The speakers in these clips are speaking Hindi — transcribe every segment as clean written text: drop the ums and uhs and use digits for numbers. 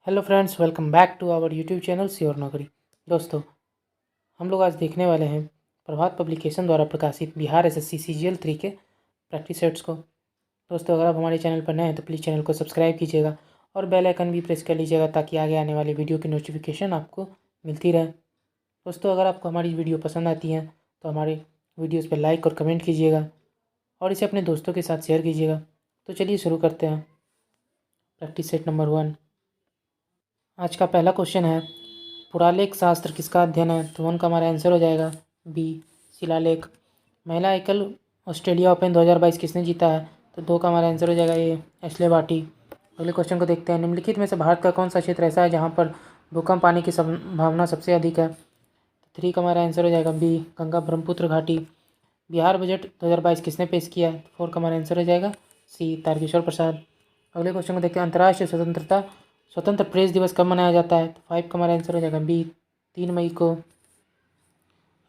Hello friends, welcome back to our YouTube channel sure Naukri. दोस्तों, हम लोग आज देखने वाले हैं प्रभात पब्लिकेशन द्वारा प्रकाशित बिहार एसएससी सीजीएल 3 के प्रैक्टिस सेट्स को। दोस्तों, अगर आप हमारे चैनल पर नए हैं तो प्लीज़ चैनल को सब्सक्राइब कीजिएगा और बेल आइकन भी प्रेस कर लीजिएगा ताकि आगे आने वाली वीडियो की नोटिफिकेशन आपको मिलती रहे। दोस्तों, अगर आपको हमारी वीडियो पसंद आती है तो हमारे वीडियोज़ पर लाइक और कमेंट कीजिएगा और इसे अपने दोस्तों के साथ शेयर कीजिएगा। तो चलिए शुरू करते हैं। Practice set number 1। आज का पहला क्वेश्चन है, पुरालेख शास्त्र किसका अध्ययन है? तो 1 का हमारा आंसर हो जाएगा बी, शिलालेख। महिला एकल ऑस्ट्रेलिया ओपन 2022 किसने जीता है? तो 2 का हमारा आंसर हो जाएगा ए, एश्ले बार्टी। अगले क्वेश्चन को देखते हैं। निम्नलिखित में से भारत का कौन सा क्षेत्र ऐसा है जहाँ पर भूकंप आने की संभावना सबसे अधिक है? 3 का हमारा आंसर हो जाएगा बी, गंगा ब्रह्मपुत्र घाटी। बिहार बजट 2022 किसने पेश किया? 4 का हमारा आंसर हो जाएगा सी, तारकेश्वर प्रसाद। अगले क्वेश्चन को देखते हैं। अंतर्राष्ट्रीय स्वतंत्र प्रेस दिवस कब मनाया जाता है? तो 5 का हमारा आंसर हो जाएगा बी, 3 मई को।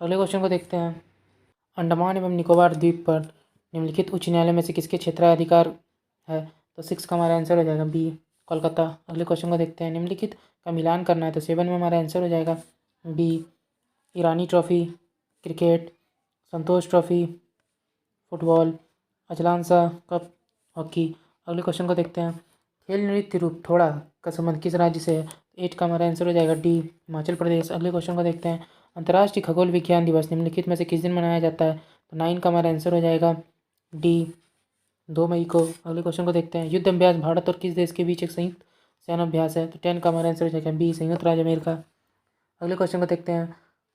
अगले क्वेश्चन को देखते हैं। अंडमान एवं निकोबार द्वीप पर निम्नलिखित उच्च न्यायालय में से किसके क्षेत्राधिकार है? तो 6 का हमारा आंसर हो जाएगा बी, कोलकाता। अगले क्वेश्चन को देखते हैं। निम्नलिखित का मिलान करना है तो 7 में हमारा आंसर हो जाएगा B, Irani trophy cricket, Santosh trophy football, Azlan Shah cup hockey. अगले क्वेश्चन को देखते हैं। खेल नृत्य रूप थोड़ा का संबंध किस राज्य से है? 8 का हमारा आंसर हो जाएगा डी, हिमाचल प्रदेश। अगले क्वेश्चन को देखते हैं। अंतर्राष्ट्रीय खगोल विज्ञान दिवस निम्नलिखित में से किस दिन मनाया जाता है? तो 9 का हमारा आंसर हो जाएगा डी, 2 मई को। अगले क्वेश्चन को देखते हैं। युद्ध अभ्यास भारत और किस देश के बीच एक संयुक्त सैन्य अभ्यास है? तो 10 का हमारा आंसर हो जाएगा बी, संयुक्त राज्य अमेरिका। अगले क्वेश्चन को देखते हैं।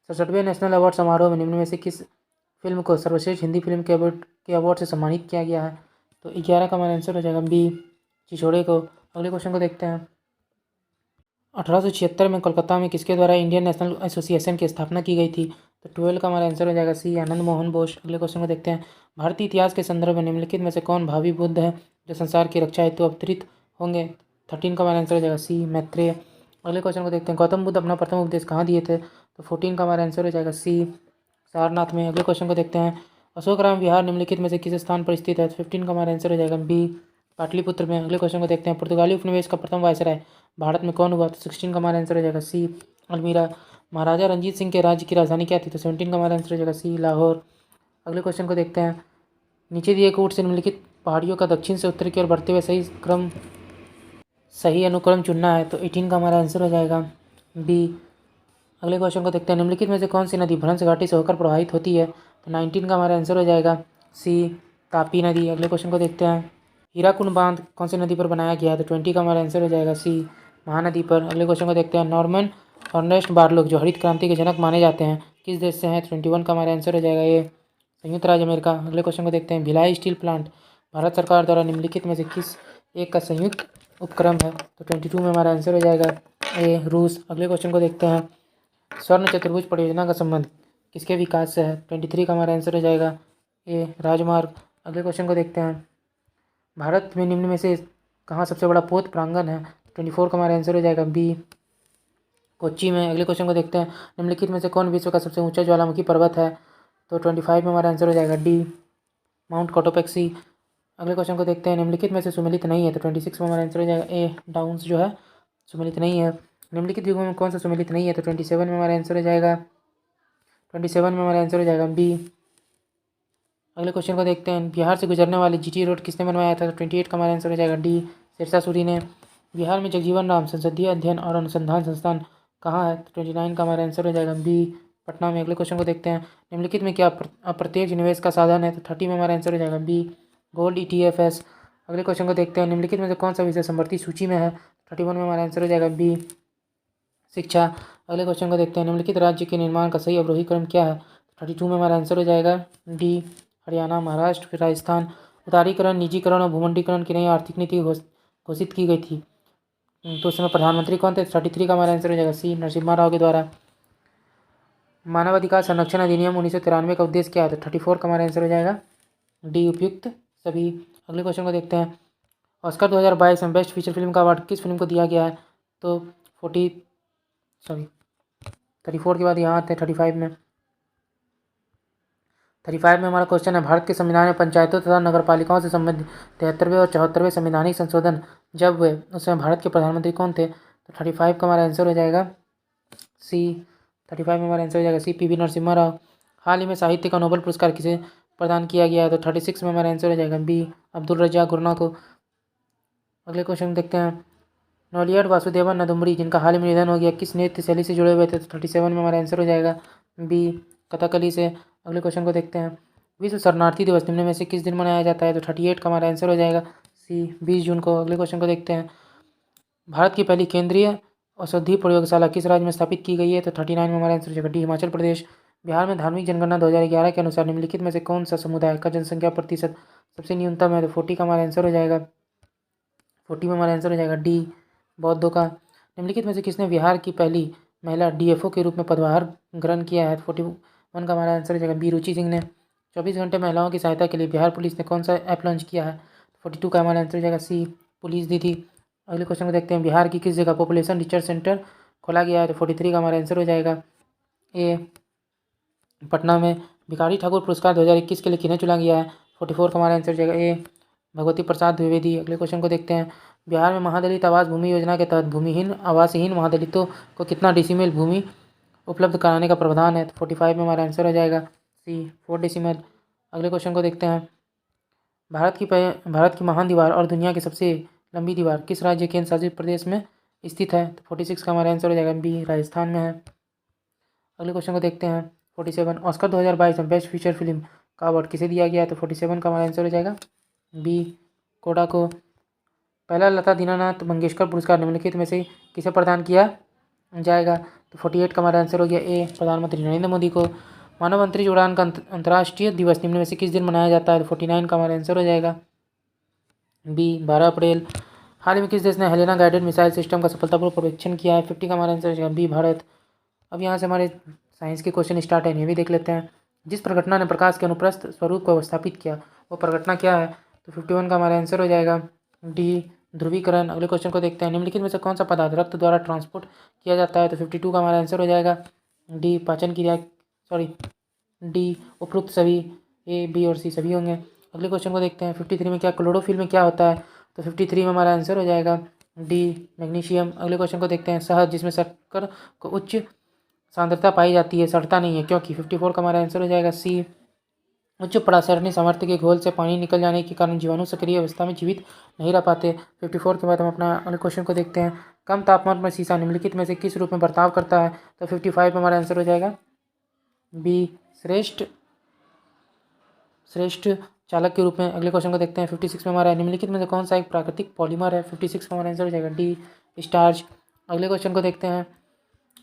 67वें नेशनल अवार्ड समारोह में निम्न में से किस फिल्म को सर्वश्रेष्ठ हिंदी फिल्म के अवार्ड से सम्मानित किया गया है? तो 11 का हमारा आंसर हो जाएगा बी, छिछोरे को। अगले क्वेश्चन को देखते हैं। 1876 में कोलकाता में किसके द्वारा इंडियन नेशनल एसोसिएशन की स्थापना की गई थी? तो 12 का हमारा आंसर हो जाएगा सी, आनंद मोहन बोस। अगले क्वेश्चन को देखते हैं। भारतीय इतिहास के संदर्भ में निम्नलिखित में से कौन भावी बुद्ध है जो संसार की रक्षा हेतु अवतरित होंगे? 13 का हमारा आंसर हो जाएगा सी, मैत्रेय। अगले क्वेश्चन को देखते हैं। गौतम बुद्ध अपना प्रथम उपदेश कहाँ दिए थे? तो 14 का हमारा आंसर हो जाएगा सी, सारनाथ में। अगले क्वेश्चन को देखते हैं। अशोकराम विहार निम्नलिखित में से किस स्थान पर स्थित है? 15 का हमारा आंसर हो जाएगा बी, पाटलिपुत्र में। अगले क्वेश्चन को देखते हैं। पुर्तगाली उपनिवेश का प्रथम वायसराय भारत में कौन हुआ? तो 16 का हमारा आंसर हो जाएगा सी, अल्मीरा। महाराजा रंजीत सिंह के राज्य की राजधानी क्या थी? तो 17 का हमारा आंसर हो जाएगा सी, लाहौर। अगले क्वेश्चन को देखते हैं। नीचे दिए कोट से निम्नलिखित पहाड़ियों का दक्षिण से उत्तर की ओर बढ़ते हुए सही अनुक्रम चुनना है। तो 18 का हमारा आंसर हो जाएगा बी। अगले क्वेश्चन को देखते हैं। निम्नलिखित में से कौन सी नदी भ्रंश घाटी से होकर प्रवाहित होती है? तो 19 का हमारा आंसर हो जाएगा सी, तापी नदी। अगले क्वेश्चन को देखते हैं। हीराकुंड बांध कौन सी नदी पर बनाया गया है? तो 20 का हमारा आंसर हो जाएगा सी, महानदी पर। अगले क्वेश्चन को देखते हैं। नॉर्मन अर्नेस्ट बारलोग जो हरित क्रांति के जनक माने जाते हैं किस देश से हैं? 21 का हमारा आंसर हो जाएगा ए, संयुक्त राज्य अमेरिका। अगले क्वेश्चन को देखते हैं। भिलाई स्टील प्लांट भारत सरकार द्वारा निम्नलिखित में से किस एक का संयुक्त उपक्रम है? तो 22 में हमारा आंसर हो जाएगा ए, रूस। अगले क्वेश्चन को देखते हैं। स्वर्ण चतुर्भुज परियोजना का संबंध किसके विकास से है? 23 का हमारा आंसर हो जाएगा ए, राजमार्ग। अगले क्वेश्चन को देखते हैं। भारत में निम्न में से कहाँ सबसे बड़ा पोत प्रांगण है? 24 का हमारा आंसर हो जाएगा बी, कोच्चि में। अगले क्वेश्चन को देखते हैं। निम्नलिखित में से कौन विश्व का सबसे ऊंचा ज्वालामुखी पर्वत है? तो 25 में हमारा आंसर हो जाएगा डी, माउंट कोटोपेक्सी। अगले क्वेश्चन को देखते हैं। निम्नलिखित में से सुमेलित नहीं है? तो 26 में हमारा आंसर हो जाएगा ए, डाउन्स जो है सुमेलित नहीं है। निम्नलिखित युगों में कौन सा सुमेलित नहीं है? तो 27 में हमारा आंसर हो जाएगा 27 में हमारा आंसर हो जाएगा बी। अगले क्वेश्चन को देखते हैं। बिहार से गुजरने वाली जीटी रोड किसने बनवाया था? तो 28 का हमारा आंसर हो जाएगा डी, सिरसा सूरी ने। बिहार में जगजीवन राम संसदीय अध्ययन और अनुसंधान संस्थान कहाँ है? तो 29 का हमारा आंसर हो जाएगा बी, पटना में। अगले क्वेश्चन को देखते हैं। निम्नलिखित में क्या अप्रत्यक्ष निवेश का साधन है? तो 30 में हमारा आंसर हो जाएगा बी, गोल्ड ETF। अगले क्वेश्चन को देखते हैं। निम्नलिखित में से कौन सा विषय समवर्ती सूची में है? 31 में हमारा आंसर हो जाएगा बी, शिक्षा। अगले क्वेश्चन को देखते हैं। निम्नलिखित राज्य के निर्माण का सही अवरोही क्रम क्या है? 32 में हमारा आंसर हो जाएगा डी, हरियाणा, महाराष्ट्र, फिर राजस्थान। उदारीकरण, निजीकरण और भूमंडीकरण की नई आर्थिक नीति घोषित की गई थी तो उस समय प्रधानमंत्री कौन थे? 33 का हमारा आंसर हो जाएगा सी, नरसिम्हा राव के द्वारा। मानवाधिकार संरक्षण अधिनियम 1993 का उद्देश्य क्या है? तो 34 का हमारा आंसर हो जाएगा डी, उपयुक्त सभी। अगले क्वेश्चन को देखते हैं। ऑस्कर 2022 में बेस्ट फीचर फिल्म का अवार्ड किस फिल्म को दिया गया है? तो 34 के बाद यहाँ आते हैं 35 में हमारा क्वेश्चन है। भारत के संविधान में पंचायतों तथा नगरपालिकाओं से संबंधित 73वें और 74वें संवैधानिक संशोधन जब हुए उस समय भारत के प्रधानमंत्री कौन थे? तो 35 का हमारा आंसर हो जाएगा सी। 35 में हमारा आंसर हो जाएगा सी, पी वी नरसिम्हा राव। हाल ही में साहित्य का नोबेल पुरस्कार किसे प्रदान किया गया है? तो 36 में हमारा आंसर हो जाएगा बी, अब्दुल रज़ाक खुराना को। अगले क्वेश्चन देखते हैं, नौलियाड वासुदेवन नदुम्बरी जिनका हाल ही में निधन हो गया किस नृत्य शैली से जुड़े हुए थे? तो 37 में हमारा आंसर हो जाएगा बी, कथकली से। अगले क्वेश्चन को देखते हैं, विश्व शरणार्थी दिवस निम्न में से किस दिन मनाया जाता है? तो 38 का हमारा आंसर हो जाएगा सी, 20 जून को। अगले क्वेश्चन को देखते हैं, भारत की पहली केंद्रीय औषधि प्रयोगशाला किस राज्य में स्थापित की गई है? तो 39 में हमारा आंसर हो जाएगा डी, हिमाचल प्रदेश। बिहार में धार्मिक जनगणना 2011 के अनुसार निम्नलिखित में से कौन सा समुदाय का जनसंख्या प्रतिशत सबसे न्यूनतम है? तो 40 का हमारा आंसर हो जाएगा 40 में हमारा आंसर हो जाएगा डी, बौद्धों का। निम्नलिखित में से किसने बिहार की पहली महिला डीएफओ के रूप में पदभार ग्रहण किया है? 41 का हमारा आंसर हो जाएगा बी, रुचि सिंह ने। 24 घंटे महिलाओं की सहायता के लिए बिहार पुलिस ने कौन सा ऐप लॉन्च किया है? 42 का हमारा आंसर हो जाएगा सी, पुलिस दीदी। अगले क्वेश्चन को देखते हैं, बिहार की किस जगह पॉपुलेशन रिसर्च सेंटर खोला गया है? तो 43 का हमारा आंसर हो जाएगा ए, पटना में। भिखारी ठाकुर पुरस्कार 2021 के लिए किन्हें चुना गया है? 44 का हमारा आंसर हो जाएगा ए, भगवती प्रसाद द्विवेदी। अगले क्वेश्चन को देखते हैं, बिहार में महादलित आवास भूमि योजना के तहत भूमिहीन आवासहीन महादलितों को कितना डेसीमल भूमि उपलब्ध कराने का प्रावधान है? तो 45 में हमारा आंसर हो जाएगा सी, 4 डेसीमल। अगले क्वेश्चन को देखते हैं, भारत की महान दीवार और दुनिया की सबसे लंबी दीवार किस राज्य केंद्र शासित प्रदेश में स्थित है? तो 46 का हमारा आंसर हो जाएगा बी, राजस्थान में है। अगले क्वेश्चन को देखते हैं, 47, ऑस्कर 2022 में बेस्ट फीचर फिल्म का अवार्ड किसे दिया गया है? तो 47 का हमारा आंसर हो जाएगा बी, कोडा को। पहला लता दीनानाथ मंगेशकर पुरस्कार निम्नलिखित में से किसे प्रदान किया जाएगा? तो 48 का हमारा आंसर हो गया ए, प्रधानमंत्री नरेंद्र मोदी को। मानव अंतरिक्ष उड़ान का अंतर्राष्ट्रीय दिवस निम्न में से किस दिन मनाया जाता है? तो 49 का हमारा आंसर हो जाएगा बी, 12 अप्रैल। हाल ही में किस देश ने हेलेना गाइडेड मिसाइल सिस्टम का सफलतापूर्वक परीक्षण किया है? 50 का हमारा आंसर हो जाएगा बी, भारत। अब यहाँ से हमारे साइंस के क्वेश्चन स्टार्ट है, ये भी देख लेते हैं। जिस प्रघटना ने प्रकाश के अनुप्रस्थ स्वरूप को स्थापित किया वो प्रघटना क्या है? तो 51 का हमारा आंसर हो जाएगा डी, ध्रुवीकरण। अगले क्वेश्चन को देखते हैं, निम्नलिखित में से कौन सा पदार्थ रक्त द्वारा ट्रांसपोर्ट किया जाता है? तो 52 का हमारा आंसर हो जाएगा डी, पाचन क्रिया, डी, उपरोक्त सभी, ए, बी और सी सभी होंगे। अगले क्वेश्चन को देखते हैं, 53 में क्या क्लोरोफिल में क्या होता है? तो 53 में हमारा आंसर हो जाएगा डी, मैग्नीशियम। अगले क्वेश्चन को देखते हैं, शहद जिसमें शक्कर को उच्च सांद्रता पाई जाती है सड़ता नहीं है क्योंकि? 54 का हमारा आंसर हो जाएगा सी, उच्च परासरणी सामर्थ्य के घोल से पानी निकल जाने के कारण जीवाणु सक्रिय अवस्था में जीवित नहीं रह पाते। 54 के बाद हम अपना अगले क्वेश्चन को देखते हैं, कम तापमान पर शीशा निम्नलिखित में से किस रूप में बर्ताव करता है? तो 55 में हमारा आंसर हो जाएगा बी, श्रेष्ठ चालक के रूप में। अगले क्वेश्चन को देखते हैं, 56 में हमारा निम्नलिखित में से कौन सा एक प्राकृतिक पॉलीमर है? 56 में हमारा आंसर हो जाएगा डी, स्टार्च। अगले क्वेश्चन को देखते हैं,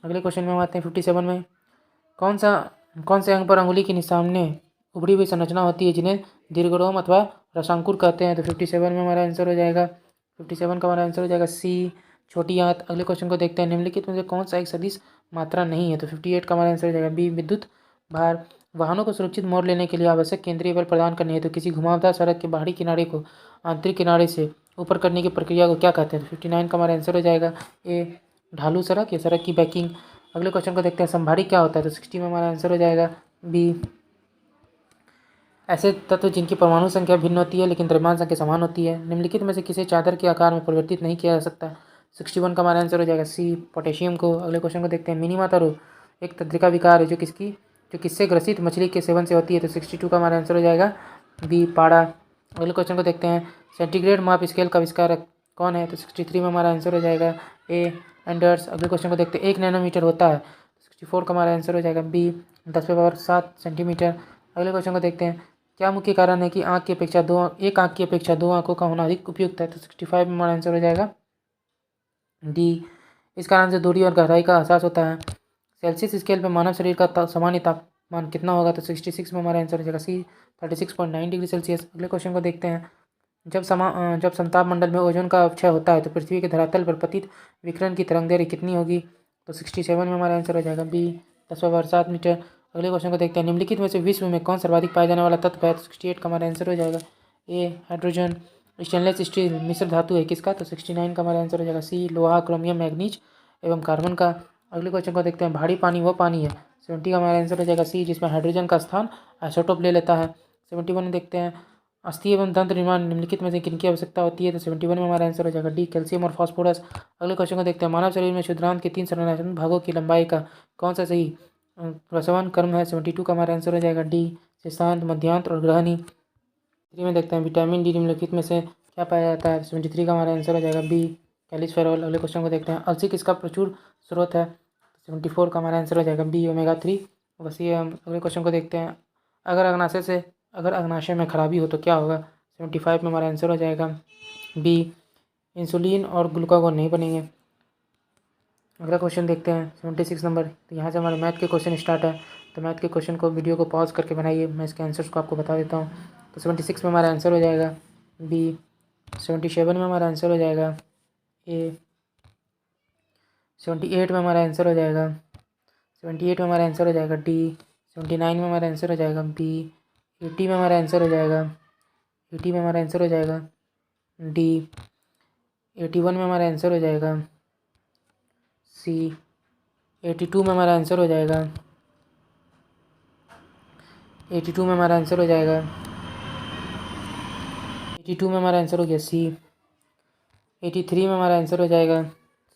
अगले क्वेश्चन में हम आते हैं 57 में, कौन से अंग पर अंगुली के सामने उभरी हुई संरचना होती है जिन्हें दीर्घरोम अथवा रसांकुर कहते हैं? तो 57 में हमारा आंसर हो जाएगा 57 का हमारा आंसर हो जाएगा सी, छोटी आंत। अगले क्वेश्चन को देखते हैं, निम्नलिखित में से कौन सा एक सदिश मात्रा नहीं है? तो 58 का हमारा आंसर हो जाएगा बी, विद्युत भार। वाहनों को सुरक्षित मोड़ लेने के लिए आवश्यक केंद्रीय बल प्रदान करने हेतु किसी घुमावदार सड़क के बाहरी किनारे को आंतरिक किनारे से ऊपर करने की प्रक्रिया को क्या कहते हैं? तो 59 का हमारा आंसर हो जाएगा ए, ढालू सड़क या सड़क की बैकिंग। अगले क्वेश्चन को देखते हैं, संभारी क्या होता है? तो 60 में हमारा आंसर हो जाएगा बी, ऐसे तत्व जिनकी परमाणु संख्या भिन्न होती है लेकिन द्रव्यमान संख्या समान होती है। निम्नलिखित में से किसी चादर के आकार में परिवर्तित नहीं किया जा सकता? 61 का हमारा आंसर हो जाएगा सी, पोटेशियम को। अगले क्वेश्चन को देखते हैं, मिनीमाता रोग एक तंत्रिका विकार है जो किससे ग्रसित मछली के सेवन से होती है? तो 62 का हमारा आंसर हो जाएगा बी, पाड़ा। अगले क्वेश्चन को देखते हैं, सेंटीग्रेड माप स्केल का आविष्कारक कौन है? तो 63 में हमारा आंसर हो जाएगा ए, एंडर्स। अगले क्वेश्चन को देखते हैं, 1 नैनोमीटर होता है? 64 का हमारा आंसर हो जाएगा बी, 10⁻7 सेंटीमीटर। अगले क्वेश्चन को देखते हैं, क्या मुख्य कारण है कि एक आंख की अपेक्षा दो आंखों का होना अधिक उपयुक्त है? तो 65 में हमारा आंसर हो जाएगा डी, इस कारण से दूरी और गहराई का एहसास होता है। सेल्सियस स्केल पर मानव शरीर का सामान्य तापमान कितना होगा? तो 66 में हमारा आंसर हो जाएगा सी, 36.9 डिग्री सेल्सियस। अगले क्वेश्चन को देखते हैं, जब समताप मंडल में ओजोन का क्षय होता है तो पृथ्वी के धरातल पर पतित विकिरण की तरंगदैर्घ्य कितनी होगी? तो 67 में हमारा आंसर हो जाएगा बी, 10⁻7 मीटर। अगले क्वेश्चन को देखते हैं, निम्नलिखित में से विश्व में कौन सर्वाधिक पाया जाने वाला तत्व है? तो 68 का हमारा आंसर हो जाएगा ए, हाइड्रोजन। स्टेनलेस स्टील मिश्र धातु है किसका? तो 69 का हमारा आंसर हो जाएगा सी, लोहा, क्रोमियम, मैग्नीज एवं कार्बन का। अगले क्वेश्चन को देखते हैं, भारी पानी वो पानी है? 70 का हमारा आंसर हो जाएगा सी, जिसमें हाइड्रोजन का स्थान आइसोटोप ले लेता है। 71 में देखते हैं, अस्थि एवं दंत निर्माण निम्नलिखित में से किनकी आवश्यकता होती है? तो 71 में हमारा आंसर हो जाएगा डी, कैल्शियम और फास्फोरस। अगले क्वेश्चन को देखते हैं। मानव शरीर में क्षुद्रांत के 3 संरचनात्मक भागों की लंबाई का कौन सा सही प्रसवन क्रम है? 72 का हमारा आंसर हो जाएगा डी, शेषांत, मध्यांत और ग्रहणी। 3 में देखते हैं। विटामिन डी निम्नलिखित में से क्या पाया जाता है? 73 का हमारा आंसर हो जाएगा बी, कैल्शिफेरॉल। अगले क्वेश्चन को देखते हैं। अलसी किसका प्रचुर स्रोत है? 74 का हमारा आंसर हो जाएगा बी, ओमेगा 3। बस ये हम अगले क्वेश्चन को देखते हैं। अगर अग्नाशय में खराबी हो तो क्या होगा? 75 में हमारा आंसर हो जाएगा बी, इंसुलिन और ग्लूकागोन नहीं बनेंगे। अगला क्वेश्चन देखते हैं 76 नंबर। तो यहाँ से हमारे मैथ के क्वेश्चन स्टार्ट है। तो मैथ के क्वेश्चन को वीडियो को पॉज करके बनाइए, मैं इसके आंसर्स को आपको बता देता हूँ। तो 76 में हमारा आंसर हो जाएगा बी, 77 में हमारा आंसर हो जाएगा ए, 78 में हमारा आंसर हो जाएगा 78 में हमारा आंसर हो जाएगा डी, 79 में हमारा आंसर हो जाएगा बी, 80 में हमारा आंसर हो जाएगा 80 में हमारा आंसर हो जाएगा डी, 81 में हमारा आंसर हो जाएगा सी, 82 में हमारा आंसर हो जाएगा 82 में हमारा आंसर हो जाएगा 82 में हमारा आंसर हो गया सी, 83 में हमारा आंसर हो जाएगा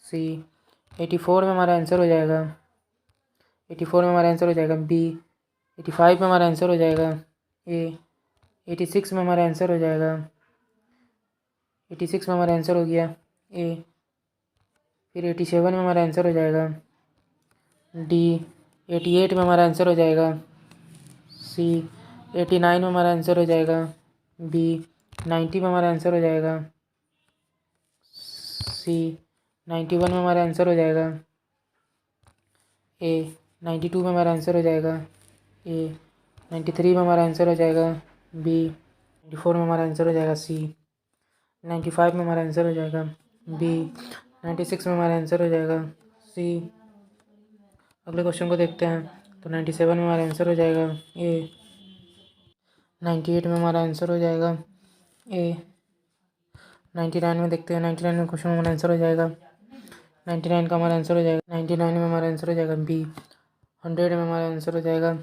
सी, 84 में हमारा आंसर हो जाएगा 84 में हमारा आंसर हो जाएगा बी, 85 में हमारा आंसर हो जाएगा ए, 86 में हमारा आंसर हो जाएगा 86 में हमारा आंसर हो गया ए, फिर 87 में हमारा आंसर हो जाएगा डी, 88 में हमारा आंसर हो जाएगा सी, 89 में हमारा आंसर हो जाएगा बी, 90 में हमारा आंसर हो जाएगा सी, 91 में हमारा आंसर हो जाएगा ए, 92 में हमारा आंसर हो जाएगा ए, 93 में हमारा आंसर हो जाएगा बी, 94 में हमारा आंसर हो जाएगा सी, 95 में हमारा आंसर हो जाएगा बी, 96 में हमारा आंसर हो जाएगा सी। अगले क्वेश्चन को देखते हैं। तो 97 में हमारा आंसर हो जाएगा ए, 98 में हमारा आंसर हो जाएगा ए, 99 में देखते हैं। 99 में क्वेश्चन हमारा आंसर हो जाएगा 99 का हमारा आंसर हो जाएगा 99 में हमारा आंसर हो जाएगा बी, 100 में हमारा आंसर हो जाएगा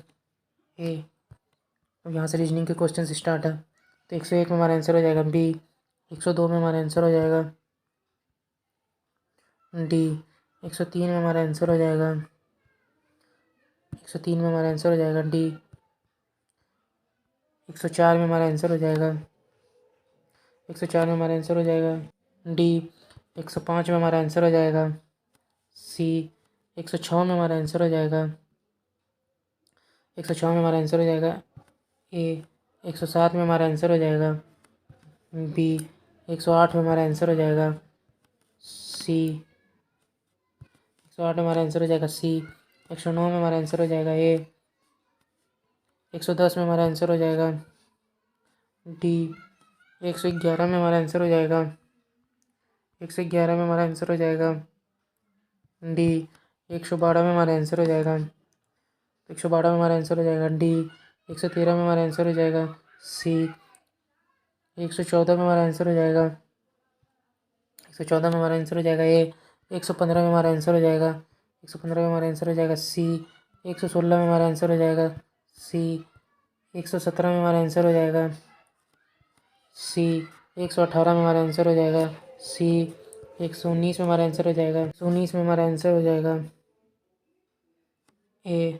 ए। अब यहाँ से रीजनिंग के क्वेश्चन स्टार्ट है। तो 101 में हमारा आंसर हो जाएगा बी, 102 में हमारा आंसर हो जाएगा डी, 103 में हमारा आंसर हो जाएगा 103 में हमारा आंसर हो जाएगा डी, 104 में हमारा आंसर हो जाएगा 104 में हमारा आंसर हो जाएगा डी, 105 में हमारा आंसर हो जाएगा सी, 106 में हमारा आंसर हो जाएगा 106 में हमारा आंसर हो जाएगा ए, 107 में हमारा आंसर हो जाएगा बी, 108 में हमारा आंसर हो जाएगा सी, 108 में हमारा आंसर हो जाएगा सी, 109 में हमारा आंसर हो जाएगा ए, 110 में हमारा आंसर हो जाएगा डी, 111 में हमारा आंसर हो जाएगा 111 में हमारा आंसर हो जाएगा डी, 112 में हमारा आंसर हो जाएगा 112 में हमारा आंसर हो जाएगा डी, 113 में हमारा आंसर हो जाएगा सी, 114 में हमारा आंसर हो जाएगा 114 में हमारा आंसर हो जाएगा ए, 115 में हमारा आंसर हो जाएगा 115 में हमारा आंसर हो जाएगा सी, 116 में हमारा आंसर हो जाएगा सी, 117 में हमारा आंसर हो जाएगा सी, 118 में हमारा आंसर हो जाएगा सी, 119 में हमारा आंसर हो जाएगा 119 में हमारा आंसर हो जाएगा ए,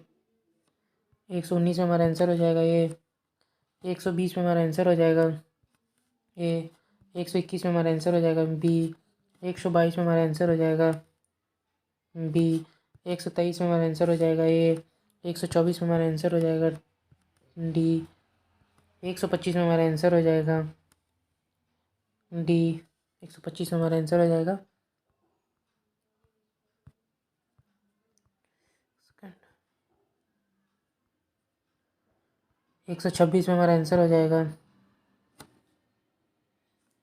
119 में हमारा आंसर हो जाएगा ए, 120 में हमारा आंसर हो जाएगा ए, 121 में हमारा आंसर हो जाएगा बी, 122 में हमारा आंसर हो जाएगा बी, 123 में हमारा आंसर हो जाएगा ए, 124 में हमारा आंसर हो जाएगा डी, 125 में हमारा आंसर हो जाएगा डी, 125 में हमारा आंसर हो जाएगा 126 में हमारा आंसर हो जाएगा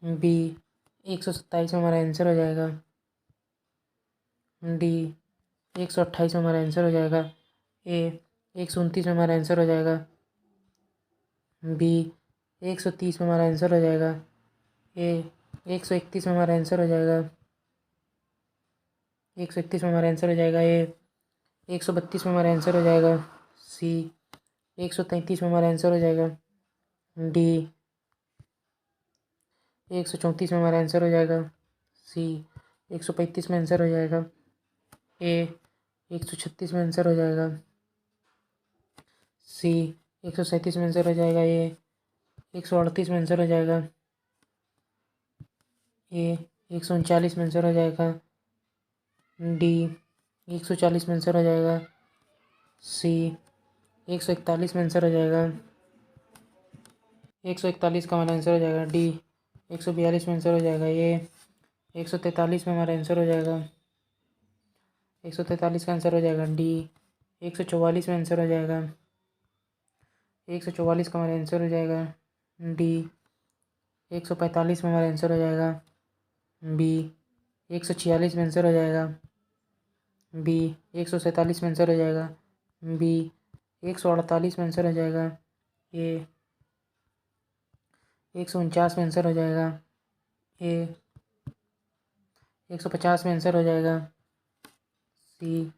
बी, 127 में हमारा आंसर हो जाएगा डी, 128 में हमारा आंसर हो जाएगा ए, 129 में हमारा आंसर हो जाएगा बी, 130 में हमारा आंसर हो जाएगा ए, 131 में हमारा आंसर हो जाएगा 131 में हमारा आंसर हो जाएगा ए, 132 में हमारा आंसर हो जाएगा सी, 133 में हमारा आंसर हो जाएगा डी, 134 में हमारा आंसर हो जाएगा सी। 135 में आंसर हो जाएगा ए। 136 में आंसर हो जाएगा सी। 137 में आंसर हो जाएगा ए। 138 में आंसर हो जाएगा ए। 139 में आंसर हो जाएगा डी। 140 में आंसर हो जाएगा सी। 141 में आंसर हो जाएगा 141 का हमारा आंसर हो जाएगा डी। 142 में आंसर हो जाएगा ए। 143 में हमारा आंसर हो जाएगा 143 का आंसर हो जाएगा डी। 144 में आंसर हो जाएगा 144 का हमारा आंसर हो जाएगा डी। 145 में हमारा आंसर हो जाएगा बी। 146 में आंसर हो जाएगा बी। 147 में आंसर हो जाएगा बी। 148 में आंसर हो जाएगा ए। 149 में आंसर हो जाएगा ए। 150 में आंसर हो जाएगा सी।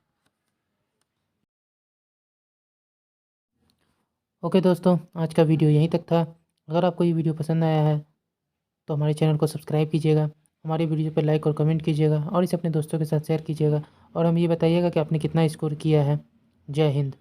ओके दोस्तों, आज का वीडियो यहीं तक था। अगर आपको ये वीडियो पसंद आया है तो हमारे चैनल को सब्सक्राइब कीजिएगा, हमारी वीडियो पर लाइक और कमेंट कीजिएगा और इसे अपने दोस्तों के साथ शेयर कीजिएगा और हमें ये बताइएगा कि आपने कितना स्कोर किया है। जय हिंद।